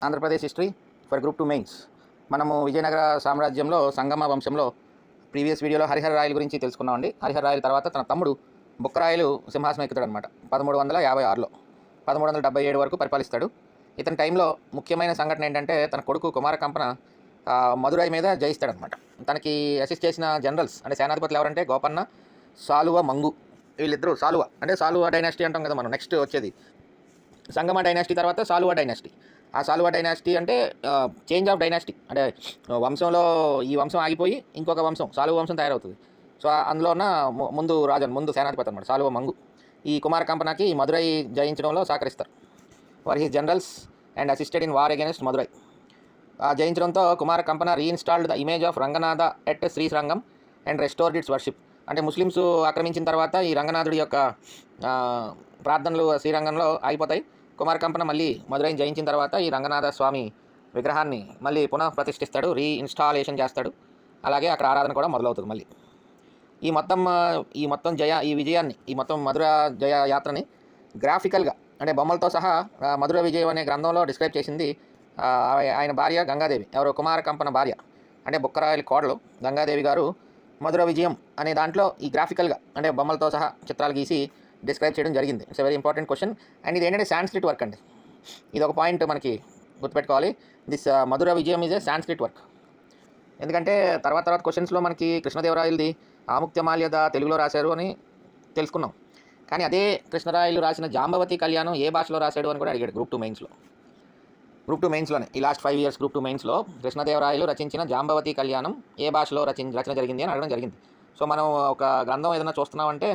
Andhra Pradesh history for group 2 mains. మనము విజయనగర సామ్రాజ్యంలో సంగమ వంశంలో ప్రీవియస్ వీడియోలో హరిహర రాయల గురించి తెలుసుకున్నామండి. హరిహర రాయల తర్వాత తన తమ్ముడు బుక్కరాయలు సింహాసనం ఎక్కుతాడు అనమాట. 1356లో 1377 వరకు పరిపాలిస్తాడు. ఇతని టైంలో ముఖ్యమైన సంఘటన ఏంటంటే తన కొడుకు కుమార కంపన మదురై మీద జయిస్తాడనమాట. తనకి అసిస్ట్ చేసిన జనరల్స్ అంటే సేనాధిపతులు ఎవరంటే గోపన్న, సాలువ, మంగు. వీళ్ళిద్దరూ సాలువ డైనాసిటీ అంటాం కదా మనం. నెక్స్ట్ వచ్చేది సంగమ డైనాసిటీ తర్వాత సాలువ డైనాసిటీ. ఆ సాలువ డైనాసిటీ అంటే చేంజ్ ఆఫ్ డైనాసిటీ, అంటే వంశంలో ఈ వంశం ఆగిపోయి ఇంకొక వంశం సాలువ వంశం తయారవుతుంది. సో అందులో ఉన్న ముందు సేనాధిపతి అనమాట సాలువ మంగు. ఈ కుమార కంపనకి మదురై జయించడంలో సహకరిస్తారు. For his generals and assisted in war against Madurai. జయించడంతో Kumara Kampana reinstalled the image of Ranganatha at Srirangam and restored its worship. అంటే ముస్లిమ్స్ ఆక్రమించిన తర్వాత ఈ రంగనాథుడి యొక్క ప్రార్థనలు శ్రీరంగంలో ఆగిపోతాయి. కుమార కంపన మళ్ళీ మదురైని జయించిన తర్వాత ఈ రంగనాథ స్వామి విగ్రహాన్ని మళ్ళీ పునః ప్రతిష్ఠిస్తాడు, రీఇన్స్టాలేషన్ చేస్తాడు. అలాగే అక్కడ ఆరాధన కూడా మొదలవుతుంది మళ్ళీ. ఈ మొత్తం విజయాన్ని, ఈ మొత్తం మధుర జయ యాత్రని గ్రాఫికల్గా అంటే బొమ్మలతో సహా మధుర విజయం అనే గ్రంథంలో డిస్క్రైబ్ చేసింది ఆయన భార్య గంగాదేవి. ఎవరు? కుమార కంపన భార్య, అంటే బుక్కరాయల కోడలు గంగాదేవి గారు మధుర విజయం అనే దాంట్లో ఈ గ్రాఫికల్గా అంటే బొమ్మలతో సహా చిత్రాలు గీసి డిస్క్రైబ్ చేయడం జరిగింది. It's a very important question. And ఇది ఏంటంటే సాంస్క్రిట్ వర్క్ అండి. ఇది ఒక పాయింట్ మనకి గుర్తుపెట్టుకోవాలి. దిస్ మధుర విజయం ఈజ్ ఏ సాంస్క్రిట్ వర్క్. ఎందుకంటే తర్వాత క్వశ్చన్స్లో మనకి కృష్ణదేవరాయలది ఆముక్త్యమాల్యద తెలుగులో రాశారు అని తెలుసుకున్నాం. కానీ అదే కృష్ణరాయలు రాసిన జాంబవతి కళ్యాణం ఏ భాషలో రాశాడు అని కూడా అడిగాడు గ్రూప్ 2 మెయిన్స్లోనే. ఈ లాస్ట్ 5 years గ్రూప్ 2 మెయిన్స్లో కృష్ణదేవరాయలు రచించిన జాంబవతి కళ్యాణం ఏ భాషలో రచన జరిగింది అని అడగడం జరిగింది. సో మనం ఒక గ్రంథం ఏదైనా చూస్తున్నామంటే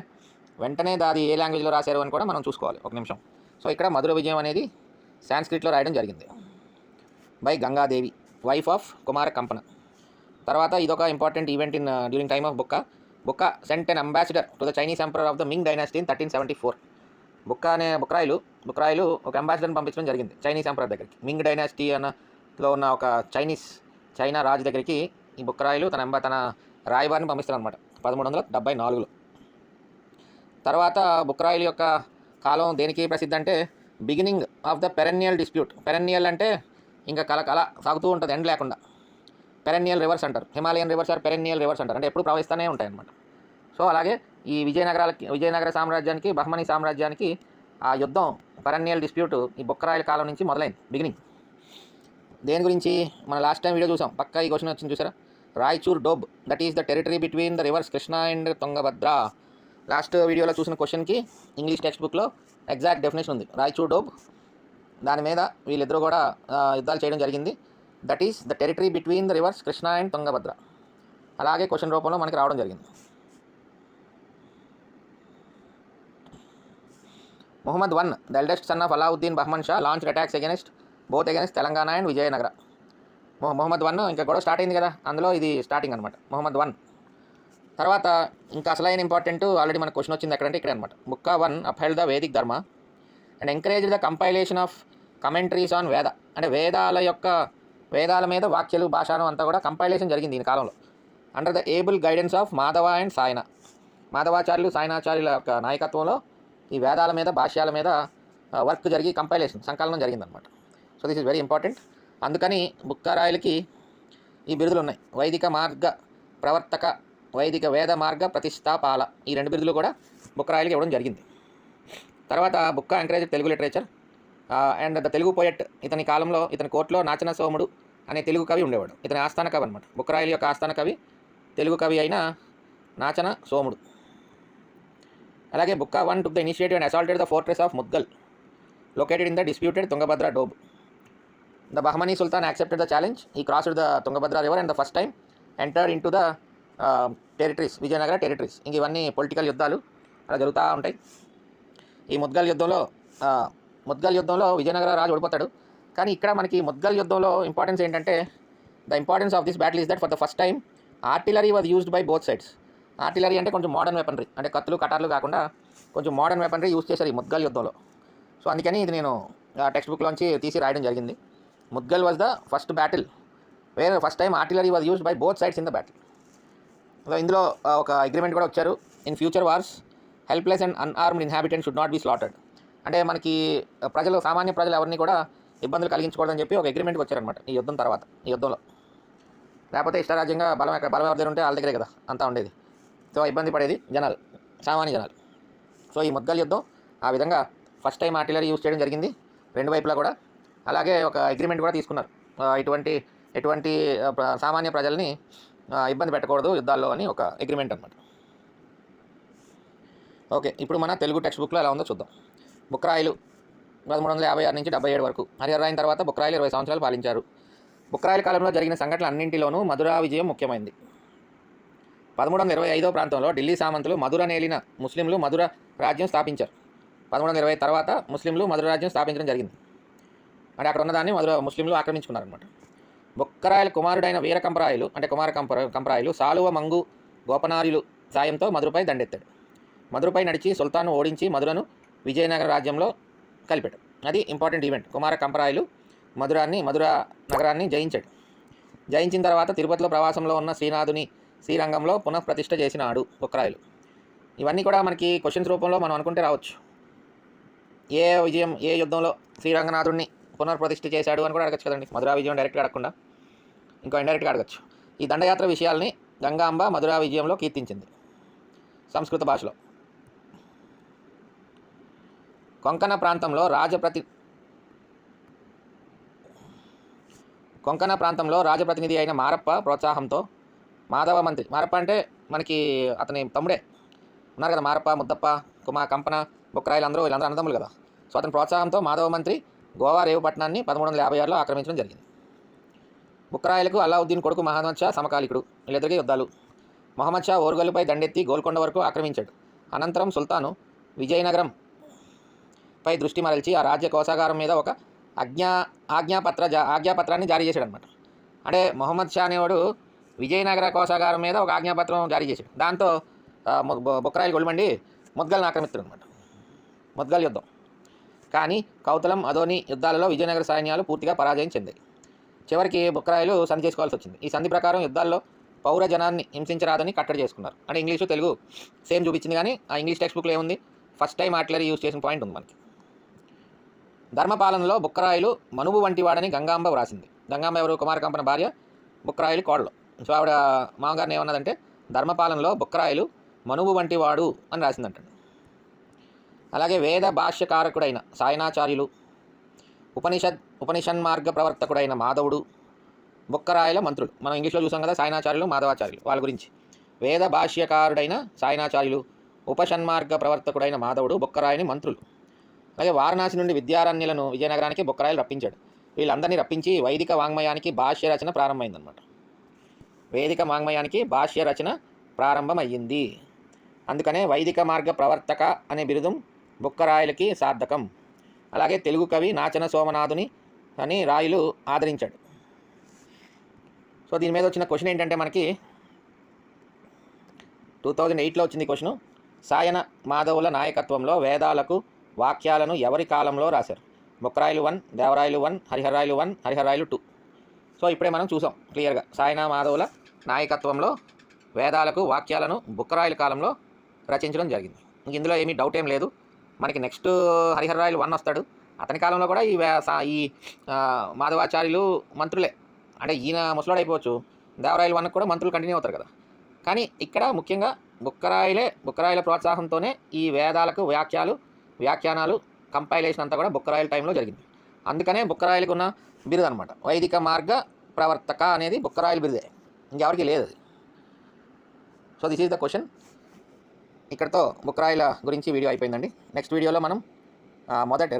వెంటనే అది ఏ లాంగ్వేజ్లో రాశారు అని కూడా మనం చూసుకోవాలి. ఒక నిమిషం. సో ఇక్కడ మధుర విజయం అనేది సాంస్క్రిట్లో రాయడం జరిగింది by Gangadevi, wife of Kumara Kampana. తర్వాత ఇదొక important event during time of Bukka sent an ambassador to the Chinese emperor of the Ming dynasty in 1374. బుక్రాయిలు ఒక అంబాసిడర్ని పంపించడం జరిగింది చైనీస్ ఎంపరర్ దగ్గరికి. మింగ్ డైనాసిటీ అన్నలో ఉన్న ఒక చైనా రాజు దగ్గరికి ఈ బుక్రాయిలు తన రాయబారిని పంపిస్తారు అనమాట 1374లో. తర్వాత బుక్రాయిల్ యొక్క కాలం దేనికి ప్రసిద్ధి అంటే beginning of the perennial dispute. Perennial అంటే ఇంకా కల సాగుతూ ఉంటుంది, ఎండ్ లేకుండా. పెరెన్నియల్ రివర్స్ అంటారు. Himalayan rivers are perennial rivers అంటారు, అంటే ఎప్పుడు ప్రవహిస్తూనే ఉంటాయి అన్నమాట. సో అలాగే ఈ విజయనగర సామ్రాజ్యానికి, బహ్మనీ సామ్రాజ్యానికి ఆ యుద్ధం పెరెన్నియల్ డిస్ప్యూట్ ఈ బుక్కరాయల కాలం నుంచి మొదలైంది, బిగినింగ్. దేని గురించి మన లాస్ట్ టైం వీడియో చూసాం. పక్కా ఈ క్వశ్చన్ వచ్చింది చూసారా? Raichur doab, that is the territory between the rivers Krishna and Tungabhadra. Last వీడియోలో చూసిన క్వశ్చన్కి ఇంగ్లీష్ టెక్స్ట్ బుక్లో ఎగ్జాక్ట్ డెఫినేషన్ ఉంది, రాయచూర్ డోబ్. దాని మీద వీళ్ళిద్దరూ కూడా యుద్ధాలు చేయడం జరిగింది. That is the territory between the rivers Krishna and Tungabhadra. అలాగే క్వశ్చన్ రూపంలో మనకి రావడం జరిగింది. Muhammad one, the eldest son of Alauddin Bahman Shah, launched attacks against Telangana and Vijayanagara. Muhammad one ఇంకా గొడవ స్టార్ట్ అయింది కదా, అందులో ఇది స్టార్టింగ్ అనమాట, ముహమ్మద్ వన్. తర్వాత ఇంకా అసలైన ఇంపార్టెంట్ ఆల్రెడీ మనకు క్వశ్చన్ వచ్చింది ఎక్కడంటే ఇక్కడే అనమాట. Bukka 1 upheld the Vedic dharma and encourage the compilation of commentaries on Veda. అంటే వేదాల మీద వాక్యాలు, భాషను అంతా కూడా కంపైలేషన్ జరిగింది ఈ కాలంలో under the able guidance of Madhava and Sayana. మాధవాచార్యులు, సాయనాచార్యుల యొక్క నాయకత్వంలో ఈ వేదాల మీద, భాష్యాల మీద వర్క్ జరిగి సంకలనం జరిగిందనమాట. So this is very important. అందుకని బుక్కరాయలకి ఈ బిరుదులు ఉన్నాయి, వైదిక మార్గ ప్రవర్తక, వైదిక వేద మార్గ ప్రతిష్టాపాల. ఈ 2 బిరుదులు కూడా బుక్కరాయలకి ఇవ్వడం జరిగింది. తర్వాత బుక్క encourage Telugu literature and the Telugu poet. ఇతని కాలంలో ఇతని కోర్టులో నాచన సోముడు అనే తెలుగు కవి ఉండేవాడు. ఇతని ఆస్థాన కవి అనమాట. బుక్కరాయల యొక్క ఆస్థాన కవి తెలుగు కవి అయిన నాచన సోముడు. అలాగే Bukka 1 took the initiative and assaulted the fortress of Mudgal located in the disputed Tungabhadra Doab. The Bahmani sultan accepted the challenge. He crossed the Tungabhadra river and the first time entered into the territories, Vijayanagara territories. ఇంక ఇవన్నీ political యుద్ధాలు అలా జరుగుతూ ఉంటాయి. ఈ ముద్గల్ యుద్ధంలో విజయనగర రాజు ఓడిపోతాడు. కానీ ఇక్కడ మనకి ముద్గల్ యుద్ధంలో ఇంపార్టెన్స్ ఏంటంటే the importance of this battle is that for the first time artillery was used by both sides. Artillery అంటే కొంచెం మోడర్న్ వెపనరీ, అంటే కత్తులు కటార్లు కాకుండా కొంచెం మోడర్న్ వెపనరీ యూజ్ చేశారు ఈ ముద్గల్ యుద్ధంలో. సో అందుకని ఇది నేను టెక్స్ట్ బుక్లోంచి తీసి రాయడం జరిగింది. Mudgal was the first battle where first time artillery was used by both sides in the battle. ఇందులో ఒక అగ్రిమెంట్ కూడా వచ్చారు, in future wars helpless and unarmed inhabitant should not be slaughtered. అంటే మనకి సామాన్య ప్రజలు ఎవరిని కూడా ఇబ్బందులు కలిగించకూడదని చెప్పి ఒక అగ్రిమెంట్కి వచ్చారనమాట ఈ యుద్ధంలో. లేకపోతే ఇష్టారాజ్యంగా బలం ఎవరి దగ్గర ఉంటే వాళ్ళ దగ్గరే కదా అంతా ఉండేది. సో ఇబ్బంది పడేది జనాలు, సామాన్య జనాలు. సో ఈ ముద్గల్ యుద్ధం ఆ విధంగా ఫస్ట్ టైం ఆర్టిలరీ యూజ్ చేయడం జరిగింది రెండు వైపులా కూడా. అలాగే ఒక అగ్రిమెంట్ కూడా తీసుకున్నారు, ఎటువంటి సామాన్య ప్రజల్ని ఇబ్బంది పెట్టకూడదు యుద్ధాల్లో అని ఒక అగ్రిమెంట్ అనమాట. ఓకే, ఇప్పుడు మన తెలుగు టెక్స్ట్ బుక్లో ఎలా ఉందో చూద్దాం. బుక్కరాయలు 1356 నుంచి 77 వరకు. హరిహర రాయన్ తర్వాత బుక్కరాయలు 20 సంవత్సరాలు పాలించారు. బుక్కరాయల కాలంలో జరిగిన సంఘటనలు అన్నింటిలోనూ మధురా విజయం ముఖ్యమైనది. 1325 ప్రాంతంలో ఢిల్లీ సామంతులు మధుర నేలిన ముస్లింలు మధుర రాజ్యం స్థాపించారు. 1320 తర్వాత ముస్లింలు మధుర రాజ్యం స్థాపించడం జరిగింది. అంటే అక్కడ ఉన్నదాన్ని ముస్లింలు ఆక్రమించుకున్నారనమాట. బుక్కరాయల కుమారుడైన వీర కంపరాయలు అంటే కంపరాయలు సాలువ మంగు గోపనార్యులు సాయంతో మధురపై దండెత్తాడు. మధురపై నడిచి సుల్తాన్ను ఓడించి మధురను విజయనగర రాజ్యంలో కలిపాడు. అది ఇంపార్టెంట్ ఈవెంట్. కుమార కంపరాయలు మధుర నగరాన్ని జయించిన తర్వాత తిరుపతిలో ప్రవాసంలో ఉన్న శ్రీరంగంలో పునఃప్రతిష్ఠ చేసినాడు బుక్కరాయలు. ఇవన్నీ కూడా మనకి క్వశ్చన్స్ రూపంలో మనం అనుకుంటే రావచ్చు. ఏ యుద్ధంలో శ్రీరంగనాథుడిని పునఃప్రతిష్ఠ చేశాడు అని కూడా అడగచ్చు కదండి. మధురా విజయం డైరెక్ట్గా అడగకుండా ఇంకో ఇండైరెక్ట్గా అడగచ్చు. ఈ దండయాత్ర విషయాల్ని గంగాంబ మధురా విజయంలో కీర్తించింది సంస్కృత భాషలో. కొంకణ ప్రాంతంలో రాజప్రతినిధి అయిన మారప్ప ప్రోత్సాహంతో మాధవ మంత్రి, మారప్ప అంటే మనకి అతని తమ్ముడే ఉన్నారు కదా, మారప్ప, ముద్దప్ప, కంపన, బుక్కరాయలు వీళ్ళందరూ అన్నదమ్ములు కదా. సో అతని ప్రోత్సాహంతో మాధవ మంత్రి గోవా రేవుపట్నాన్ని 1356లో ఆక్రమించడం జరిగింది. బుక్కరాయలకు అలావుద్దీన్ కొడుకు మహమ్మద్ షా సమకాలికుడు. వీళ్ళిద్దరికీ యుద్ధాలు. మహమ్మద్ షా ఓరుగల్లుపై దండెత్తి గోల్కొండ వరకు ఆక్రమించాడు. అనంతరం సుల్తాను విజయనగరంపై దృష్టి మరల్చి ఆ రాజ్య కోశాగారం మీద ఒక ఆజ్ఞాపత్రాన్ని జారీ చేశాడు అనమాట. అంటే మహమ్మద్ షా అనేవాడు విజయనగర కోశాగారం మీద ఒక ఆజ్ఞాపత్రం జారీ చేశాడు. దాంతో బుక్కరాయలు గొల్మండి ముద్గల్ని ఆక్రమిస్తాడు అనమాట. ముద్గల్ యుద్ధం. కానీ కౌతలం, అదోని యుద్ధాలలో విజయనగర సైన్యాలు పూర్తిగా పరాజయం చెందాయి. చివరికి బుక్కరాయలు సంధి చేసుకోవాల్సి వచ్చింది. ఈ సంధి ప్రకారం యుద్ధాల్లో పౌర జనాన్ని హింసించరాదని కట్టడి చేసుకున్నారు. అంటే ఇంగ్లీషు తెలుగు సేమ్ చూపించింది, కానీ ఆ ఇంగ్లీష్ టెక్స్ట్ బుక్లో ఏముంది, ఫస్ట్ టైం ఆర్టిలరీ యూజ్ చేసిన పాయింట్ ఉంది మనకి. ధర్మపాలనలో బుక్కరాయలు మనువు వంటి వాడని గంగాంబ వ్రాసింది. గంగాంబ ఎవరు? కుమార కంపన భార్య, బుక్కరాయలు కోడలు. సో ఆవిడ మామగారిని ఏమన్నదంటే ధర్మపాలనలో బుక్కరాయలు మనువు వంటి వాడు అని రాసిందంటండి. అలాగే వేద భాష్యకారకుడైన సాయనాచార్యులు, ఉపనిషన్మార్గ ప్రవర్తకుడైన మాధవుడు బుక్కరాయల మంత్రులు. మనం ఇంగ్లీష్లో చూసాం కదా, సాయనాచార్యులు, మాధవాచార్యులు. వాళ్ళ గురించి వేద భాష్యకారుడైన సాయనాచార్యులు, ఉపషన్మార్గ ప్రవర్తకుడైన మాధవుడు బుక్కరాయని మంత్రులు. అలాగే వారణాసి నుండి విద్యారణ్యులను విజయనగరానికి బుక్కరాయలు రప్పించాడు. వీళ్ళందరినీ రప్పించి వైదిక వాంగ్మయానికి భాష్య రచన ప్రారంభమైందనమాట. వేదిక వాంగ్మయానికి భాష్య రచన ప్రారంభమయ్యింది. అందుకనే వైదిక మార్గ ప్రవర్తక అనే బిరుదం బుక్కరాయలకి సార్థకం. అలాగే తెలుగు కవి నాచన సోమనాథుని అని రాయలు ఆదరించాడు. సో దీని మీద వచ్చిన క్వశ్చన్ ఏంటంటే మనకి 2008లో వచ్చింది క్వశ్చను. సాయన మాధవుల నాయకత్వంలో వేదాలకు వాక్యాలను ఎవరి కాలంలో రాశారు? బుక్కరాయలు 1, దేవరాయలు 1, హరిహరాయలు 1, హరిహరాయలు 2. సో ఇప్పుడే మనం చూసాం క్లియర్గా, సాయన మాధవుల నాయకత్వంలో వేదాలకు వాక్యాలను బుక్కరాయల కాలంలో రచించడం జరిగింది. ఇందులో ఏమీ డౌట్ ఏం లేదు. మనకి నెక్స్ట్ హరిహరాయలు 1 వస్తాడు. అతని కాలంలో కూడా ఈ మాధవాచార్యులు మంత్రులే. అంటే ఈయన ముసలాడు అయిపోవచ్చు, దేవరాయలు 1 కూడా మంత్రులు కంటిన్యూ అవుతారు కదా. కానీ ఇక్కడ ముఖ్యంగా బుక్కరాయల ప్రోత్సాహంతోనే ఈ వేదాలకు వ్యాఖ్యానాలు కంపైలేషన్ అంతా కూడా బుక్కరాయల టైంలో జరిగింది. అందుకనే బుక్కరాయలకు ఉన్న బిరుదు అనమాట. వైదిక మార్గ ప్రవర్తక అనేది బుక్కరాయల బిరుదే, ఇంకెవరికి లేదు అది. So this is the question. ఇక్కడతో బుక్కరాయల గురించి వీడియో అయిపోయిందండి. నెక్స్ట్ వీడియోలో మనం మొదటి